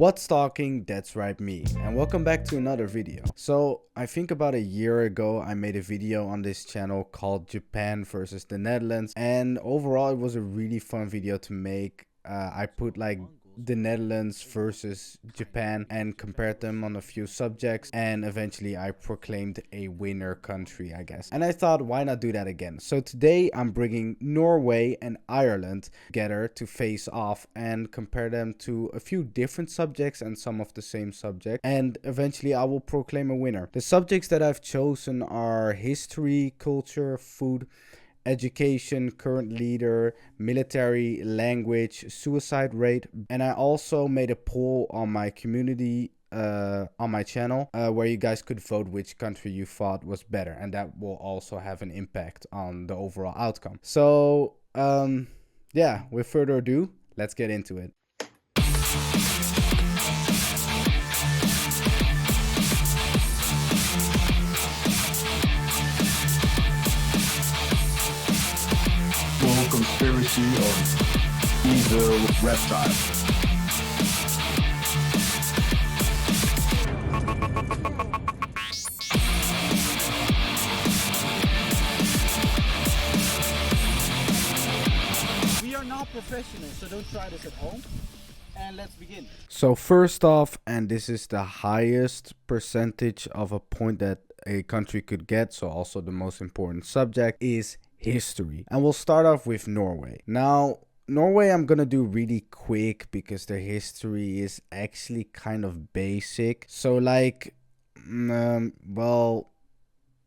What's talking? That's right, me, and welcome back to another video. So I think about a year ago I made a video on this channel called Japan versus the Netherlands, and overall it was a really fun video to make. I put like the Netherlands versus Japan and compared them on a few subjects, and eventually I proclaimed a winner country, I guess. And I thought, why not do that again? So today I'm bringing Norway and Ireland together to face off and compare them to a few different subjects and some of the same subject, and eventually I will proclaim a winner. The subjects that I've chosen are history, culture, food, education, current leader, military, language, suicide rate, and I also made a poll on my community on my channel where you guys could vote which country you thought was better, and that will also have an impact on the overall outcome. So yeah, with further ado, let's get into it. Conspiracy of evil reptiles. We are not professionals, so don't try this at home. And let's begin. So first off, and this is the highest percentage of a point that a country could get, so also the most important subject, is history. And we'll start off with Norway. Now, Norway I'm gonna do really quick because their history is actually kind of basic. So like, well,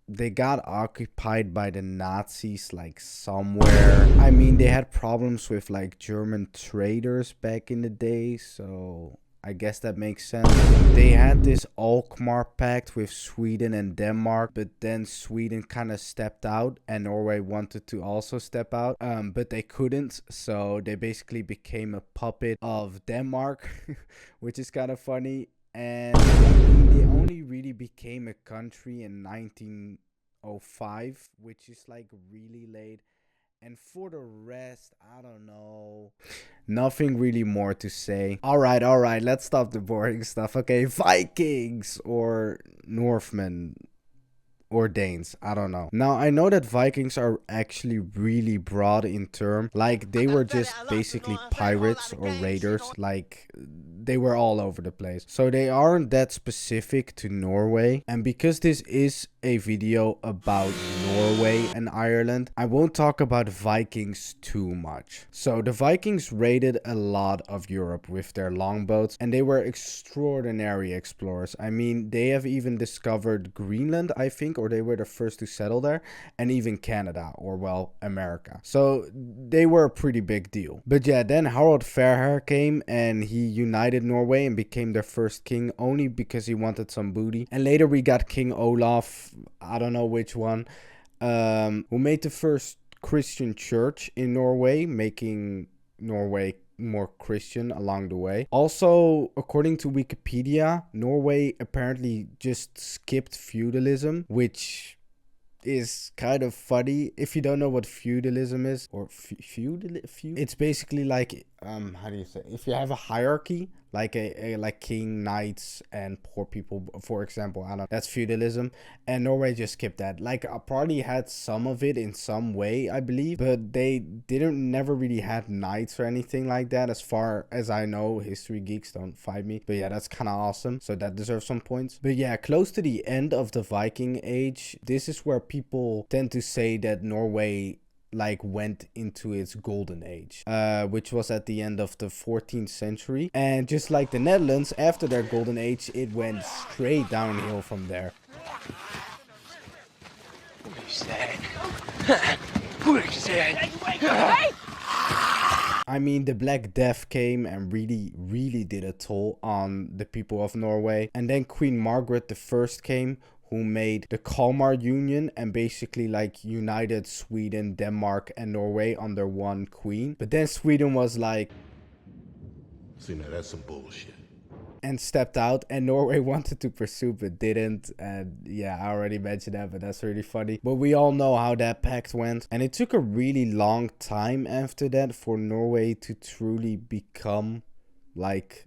they got occupied by the Nazis like somewhere. I mean, they had problems with like German traders back in the day, so I guess that makes sense. They had this Alkmaar pact with Sweden and Denmark, but then Sweden kind of stepped out and Norway wanted to also step out, but they couldn't, so they basically became a puppet of Denmark, which is kind of funny. And they only really became a country in 1905, which is like really late. And for the rest, I don't know. Nothing really more to say. All right, let's stop the boring stuff. Okay, Vikings or Northmen or Danes, I don't know. Now, I know that Vikings are actually really broad in term. Like, they were just basically pirates or raiders. Like, they were all over the place. So they aren't that specific to Norway. And because this is a video about Norway and Ireland, I won't talk about Vikings too much. So the Vikings raided a lot of Europe with their longboats, and they were extraordinary explorers. I mean, they have even discovered Greenland, I think, or they were the first to settle there, and even Canada, or well, America. So they were a pretty big deal. But yeah, then Harald Fairhair came and he united Norway and became their first king only because he wanted some booty. And later we got King Olaf, I don't know which one, who made the first Christian church in Norway, making Norway more Christian along the way. Also, according to Wikipedia, Norway apparently just skipped feudalism, which is kind of funny. If you don't know what feudalism is, or feud, it's basically like how do you say, if you have a hierarchy, like a like king, knights, and poor people, for example, I don't know, that's feudalism. And Norway just skipped that. Like, probably had some of it in some way, I believe, but they never really had knights or anything like that, as far as I know. History geeks, don't fight me, but yeah, that's kind of awesome, so that deserves some points. But yeah, close to the end of the Viking age, this is where people tend to say that Norway like went into its golden age, which was at the end of the 14th century. And just like the Netherlands, after their golden age, it went straight downhill from there. I mean, the Black Death came and really did a toll on the people of Norway. And then Queen Margaret I came, who made the Kalmar Union and basically like united Sweden, Denmark, and Norway under one queen. But then Sweden was like, See, now that's some bullshit. And stepped out, and Norway wanted to pursue but didn't. And yeah, I already mentioned that, but that's really funny. But we all know how that pact went, and it took a really long time after that for Norway to truly become like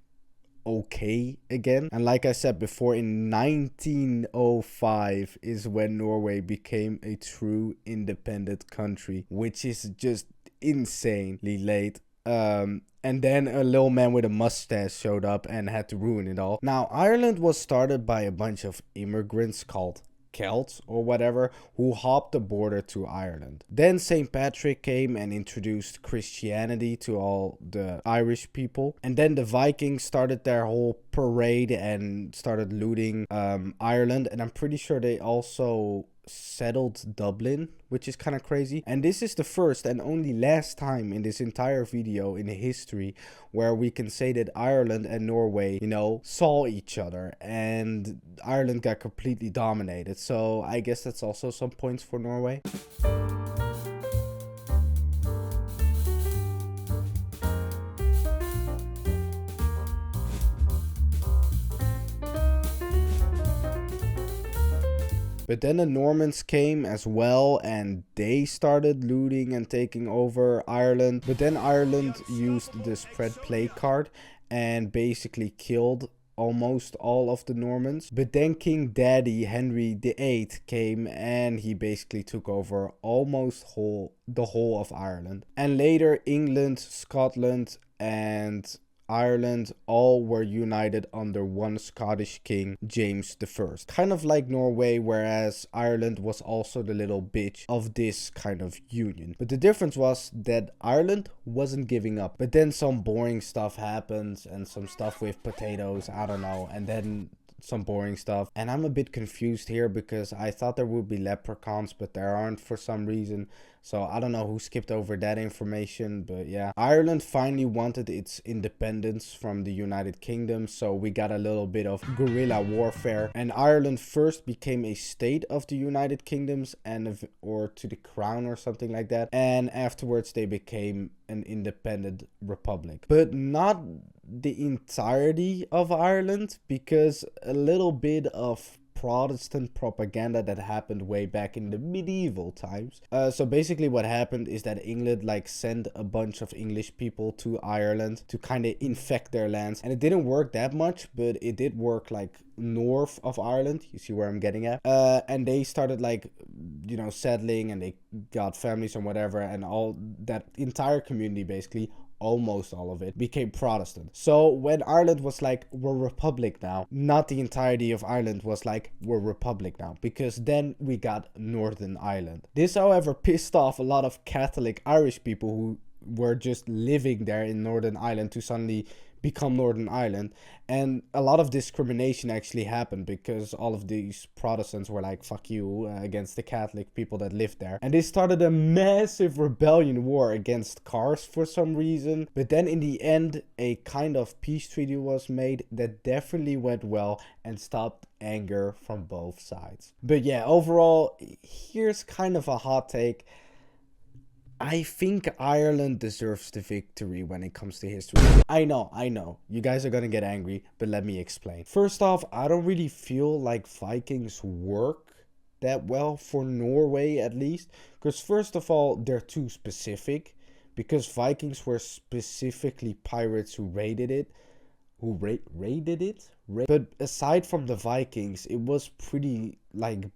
okay again. And like I said before, in 1905 is when Norway became a true independent country, which is just insanely late. And then a little man with a mustache showed up and had to ruin it all. Now, Ireland was started by a bunch of immigrants called Celts or whatever, who hopped the border to Ireland. Then St. Patrick came and introduced Christianity to all the Irish people. And then the Vikings started their whole parade and started looting Ireland. And I'm pretty sure they also settled Dublin, which is kind of crazy. And this is the first and only last time in this entire video in history where we can say that Ireland and Norway, you know, saw each other and Ireland got completely dominated. So I guess that's also some points for Norway. But then the Normans came as well, and they started looting and taking over Ireland. But then Ireland used the spread plague card and basically killed almost all of the Normans. But then King Daddy Henry VIII came and he basically took over almost the whole of Ireland. And later England, Scotland and Ireland all were united under one Scottish king, James I. Kind of like Norway, whereas Ireland was also the little bitch of this kind of union. But the difference was that Ireland wasn't giving up. But then some boring stuff happens and some stuff with potatoes, I don't know, and then some boring stuff. And I'm a bit confused here because I thought there would be leprechauns, but there aren't for some reason. So I don't know who skipped over that information, but yeah. Ireland finally wanted its independence from the United Kingdom, so we got a little bit of guerrilla warfare. And Ireland first became a state of the United Kingdoms or to the crown or something like that. And afterwards they became an independent republic. But not the entirety of Ireland, because a little bit of Protestant propaganda that happened way back in the medieval times. So basically what happened is that England sent a bunch of English people to Ireland to kind of infect their lands, and it didn't work that much, but it did work north of Ireland. You see where I'm getting at? And they started settling, and they got families and whatever, and all that entire community, basically almost all of it, became Protestant. So when Ireland was we're republic now, not the entirety of Ireland was we're republic now, because then we got Northern Ireland. This, however, pissed off a lot of Catholic Irish people who were just living there in Northern Ireland to suddenly become Northern Ireland, and a lot of discrimination actually happened because all of these Protestants were fuck you against the Catholic people that lived there, and they started a massive rebellion war against cars for some reason. But then in the end a kind of peace treaty was made that definitely went well and stopped anger from both sides. But yeah, overall, here's kind of a hot take. I think Ireland deserves the victory when it comes to history. I know. You guys are gonna get angry, but let me explain. First off, I don't really feel like Vikings work that well for Norway, at least. Because first of all, they're too specific. Because Vikings were specifically pirates who raided it. Raided it? But aside from the Vikings, it was pretty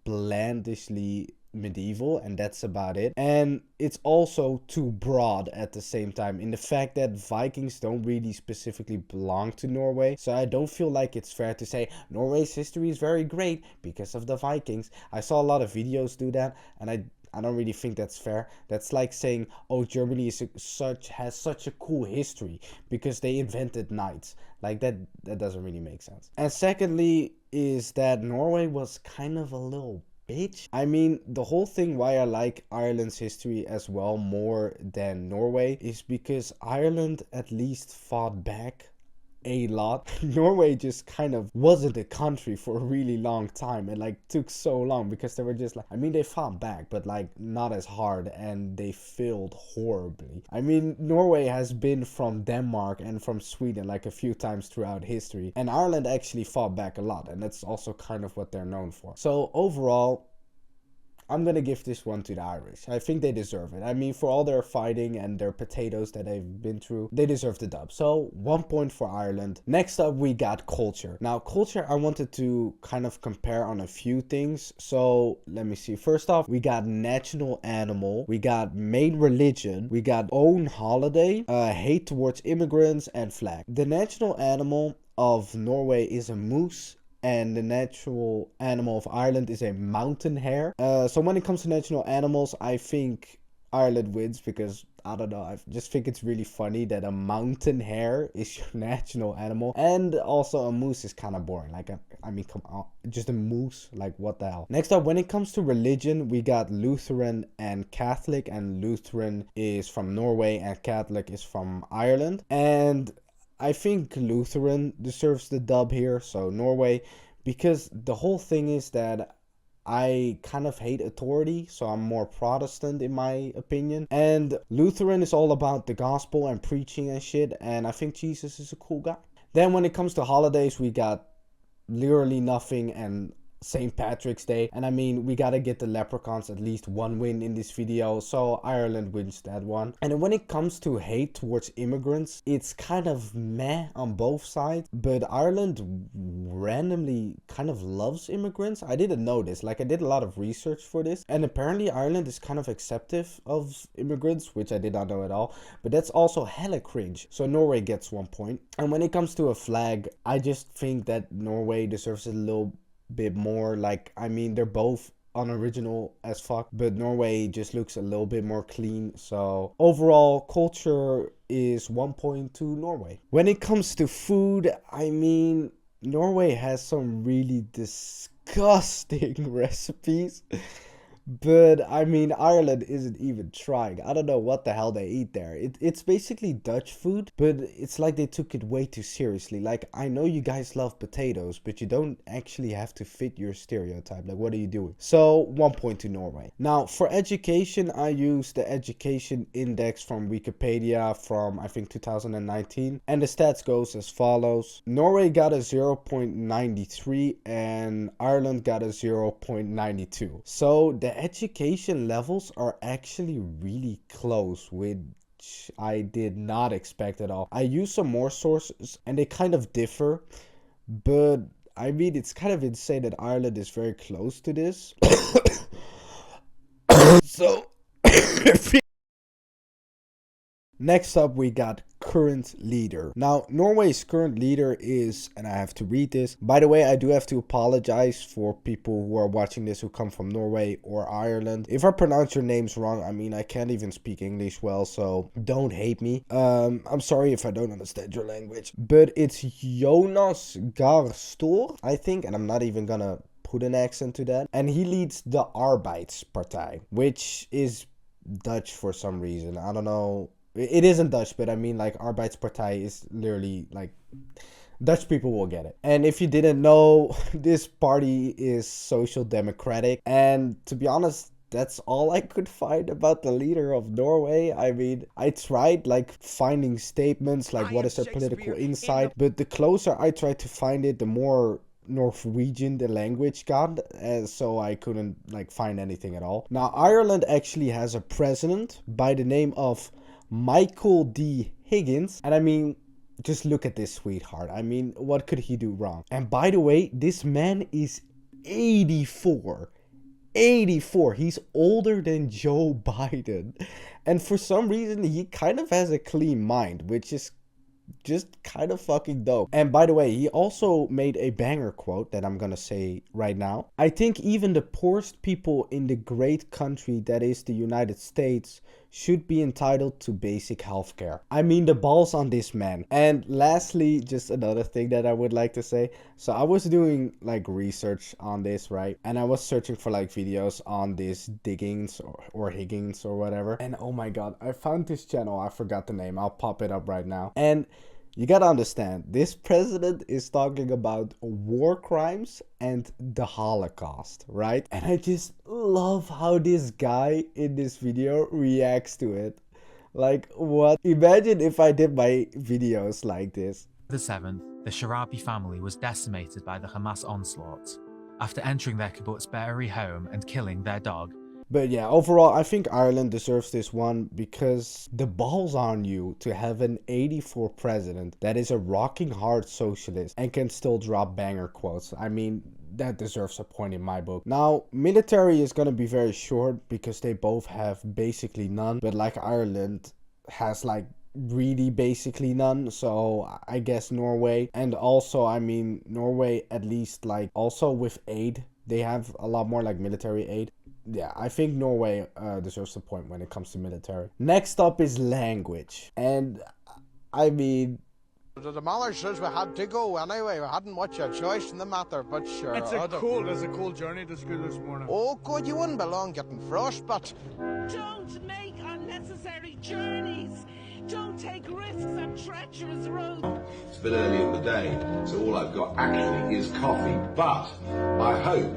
blandishly medieval, and that's about it. And it's also too broad at the same time, in the fact that Vikings don't really specifically belong to Norway. So I don't feel like it's fair to say Norway's history is very great because of the Vikings. I saw a lot of videos do that, and I don't really think that's fair. That's like saying, oh, Germany has such a cool history because they invented knights. That doesn't really make sense. And secondly is that Norway was kind of a little bitch. I mean, the whole thing why I like Ireland's history as well more than Norway is because Ireland at least fought back a lot. Norway just kind of wasn't a country for a really long time. It took so long because they were just I mean, they fought back, but not as hard, and they failed horribly. I mean, Norway has been from Denmark and from Sweden a few times throughout history, and Ireland actually fought back a lot, and that's also kind of what they're known for. So overall, I'm gonna give this one to the Irish. I think they deserve it. I mean, for all their fighting and their potatoes that they've been through, they deserve the dub. So 1 point for Ireland. Next up, we got culture. Now, culture, I wanted to kind of compare on a few things. So let me see. First off, we got national animal, we got main religion, we got own holiday, hate towards immigrants, and flag. The national animal of Norway is a moose, and the natural animal of Ireland is a mountain hare. So when it comes to national animals, I think Ireland wins because, I don't know, I just think it's really funny that a mountain hare is your national animal. And also a moose is kind of boring. Like, I mean, come on, just a moose, like what the hell. Next up, when it comes to religion, we got Lutheran and Catholic, and Lutheran is from Norway and Catholic is from Ireland. And I think Lutheran deserves the dub here, so Norway, because the whole thing is that I kind of hate authority, so I'm more Protestant in my opinion. And Lutheran is all about the gospel and preaching and shit, and I think Jesus is a cool guy. Then when it comes to holidays, we got literally nothing and St. Patrick's Day. And I mean, we gotta get the Leprechauns at least one win in this video, so Ireland wins that one. And then when it comes to hate towards immigrants, it's kind of meh on both sides, but Ireland randomly kind of loves immigrants. I didn't know this, like I did a lot of research for this, and apparently Ireland is kind of acceptive of immigrants, which I did not know at all, but that's also hella cringe. So Norway gets 1 point. And when it comes to a flag, I just think that Norway deserves a little bit more. Like, I mean, they're both unoriginal as fuck, but Norway just looks a little bit more clean. So overall, culture is 1 point to Norway. When it comes to food, I mean, Norway has some really disgusting recipes. But I mean, Ireland isn't even trying. I don't know what the hell they eat there. It's basically Dutch food, but it's like they took it way too seriously. Like, I know you guys love potatoes, but you don't actually have to fit your stereotype. Like, what are you doing? So 1 point to Norway. Now, for education, I used the education index from Wikipedia from, I think, 2019. And the stats goes as follows. Norway got a 0.93 and Ireland got a 0.92. So the education levels are actually really close, which I did not expect at all. I used some more sources and they kind of differ, but I mean, it's kind of insane that Ireland is very close to this. So next up, we got current leader. Now, Norway's current leader is, and I have to read this. By the way, I do have to apologize for people who are watching this who come from Norway or Ireland. If I pronounce your names wrong, I mean, I can't even speak English well, so don't hate me. I'm sorry if I don't understand your language. But it's Jonas Gahr Store, I think, and I'm not even gonna put an accent to that. And he leads the Arbeidspartij, which is Dutch for some reason. I don't know. It isn't Dutch, but I mean, like, Arbeidspartij is literally, like, Dutch people will get it. And if you didn't know, this party is social democratic. And to be honest, that's all I could find about the leader of Norway. I mean, I tried, like, finding statements, like, what is their political insight? But the closer I tried to find it, the more Norwegian the language got, so I couldn't, like, find anything at all. Now, Ireland actually has a president by the name of Michael D. Higgins. And I mean, just look at this sweetheart. I mean, what could he do wrong? And by the way, this man is 84. 84. He's older than Joe Biden. And for some reason, he kind of has a clean mind, which is just kind of fucking dope. And by the way, he also made a banger quote that I'm gonna say right now. I think even the poorest people in the great country that is the United States should be entitled to basic health care. I mean, the balls on this man. And lastly, just another thing that I would like to say. So I was doing, like, research on this, right? And I was searching for, like, videos on this Diggins or Higgins or whatever. And oh my god, I found this channel. I forgot the name. I'll pop it up right now. And you gotta understand, this president is talking about war crimes and the Holocaust, right? And I just love how this guy in this video reacts to it. Like, what? Imagine if I did my videos like this. The 7th, the Sharabi family was decimated by the Hamas onslaught. After entering their kibbutz Be'eri home and killing their dog, But yeah, overall, I think Ireland deserves this one because the ball's on you to have an 84 president that is a rocking hard socialist and can still drop banger quotes. I mean, that deserves a point in my book. Now, military is going to be very short because they both have basically none. But like Ireland has like really basically none, so I guess Norway. And also, I mean, Norway at least like also with aid, they have a lot more like military aid. Yeah, I think Norway deserves a point when it comes to military. Next up is language. And I mean, The mother says we had to go anyway. We hadn't much a choice in the matter, but sure. It's a cold journey to school this morning. Oh, God, you wouldn't belong getting frostbite. Don't make unnecessary journeys. Don't take risks on treacherous roads. It's a bit early in the day, so all I've got actually is coffee. But I hope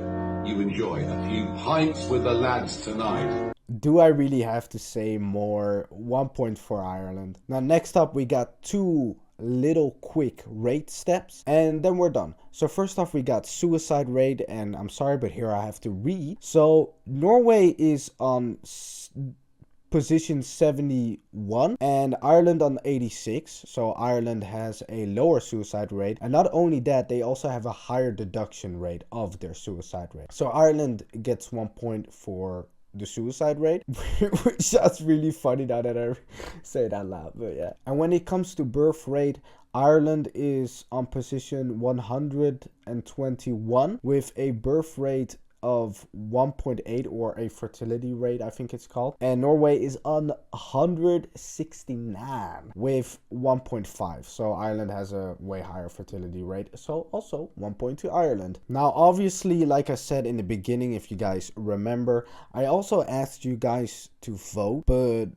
you enjoy a few pints with the lads tonight. Do I really have to say more? 1 point for Ireland. Now, next up, we got two little quick rate steps and then we're done. So first off, we got suicide rate, and I'm sorry, but here I have to read. So Norway is on position 71 and Ireland on 86. So Ireland has a lower suicide rate, and not only that, they also have a higher deduction rate of their suicide rate. So Ireland gets 1 point for the suicide rate, which sounds really funny now that I say it out loud, but yeah. And when it comes to birth rate, Ireland is on position 121 with a birth rate of 1.8, or a fertility rate, I think it's called. And Norway is on 169 with 1.5. So Ireland has a way higher fertility rate. So also 1 point to Ireland. Now, obviously, like I said in the beginning, if you guys remember, I also asked you guys to vote, but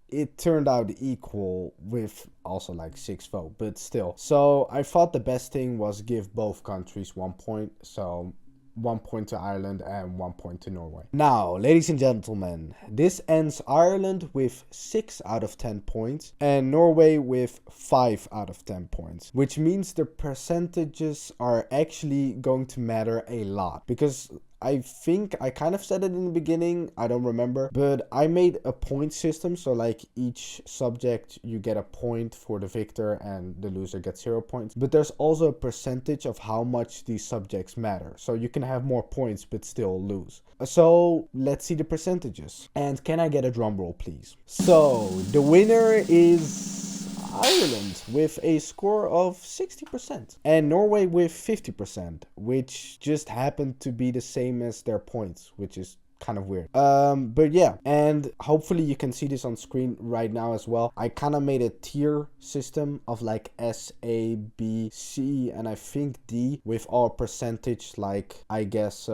it turned out equal with also like 6 votes, but still. So I thought the best thing was give both countries 1 point. So 1 point to Ireland and 1 point to Norway. Now, ladies and gentlemen, this ends Ireland with 6 out of 10 points and Norway with 5 out of 10 points, which means the percentages are actually going to matter a lot, because I think I kind of said it in the beginning, I don't remember, but I made a point system. So like each subject you get a point for the victor and the loser gets 0 points. But there's also a percentage of how much these subjects matter. So you can have more points but still lose. So let's see the percentages. And can I get a drum roll, please? So the winner is Ireland with a score of 60% and Norway with 50%, which just happened to be the same as their points, which is kind of weird. But yeah, and hopefully you can see this on screen right now as well. I kind of made a tier system of like S, A, B, C, and I think D, with all percentage, like I guess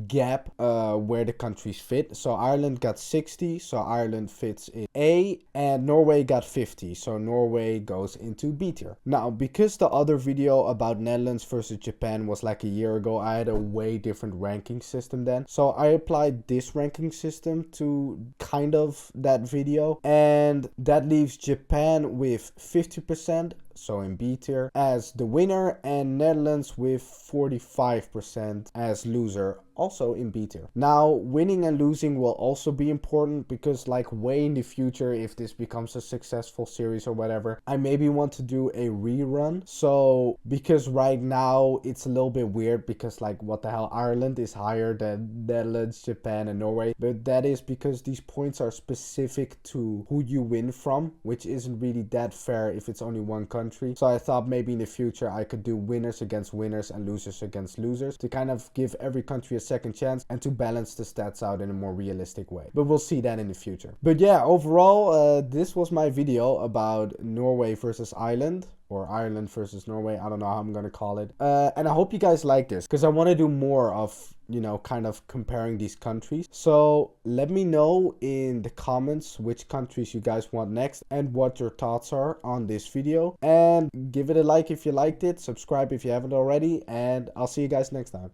gap where the countries fit. So Ireland got 60, so Ireland fits in A, and Norway got 50, so Norway goes into B tier. Now, because the other video about Netherlands versus Japan was like a year ago, I had a way different ranking system then. So I applied this ranking system to kind of that video, and that leaves Japan with 50%, so in B tier, as the winner, and Netherlands with 45% as loser, also in B tier. Now, winning and losing will also be important, because like way in the future, if this becomes a successful series or whatever, I maybe want to do a rerun. So because right now it's a little bit weird, because like what the hell, Ireland is higher than Netherlands, Japan and Norway, but that is because these points are specific to who you win from, which isn't really that fair if it's only one country. So I thought maybe in the future I could do winners against winners and losers against losers, to kind of give every country a second chance and to balance the stats out in a more realistic way. But we'll see that in the future. But yeah, overall, this was my video about Norway versus Ireland, or Ireland versus Norway. I don't know how I'm gonna call it. And I hope you guys like this, because I want to do more of, you know, kind of comparing these countries. So let me know in the comments which countries you guys want next and what your thoughts are on this video. And give it a like if you liked it, subscribe if you haven't already, and I'll see you guys next time.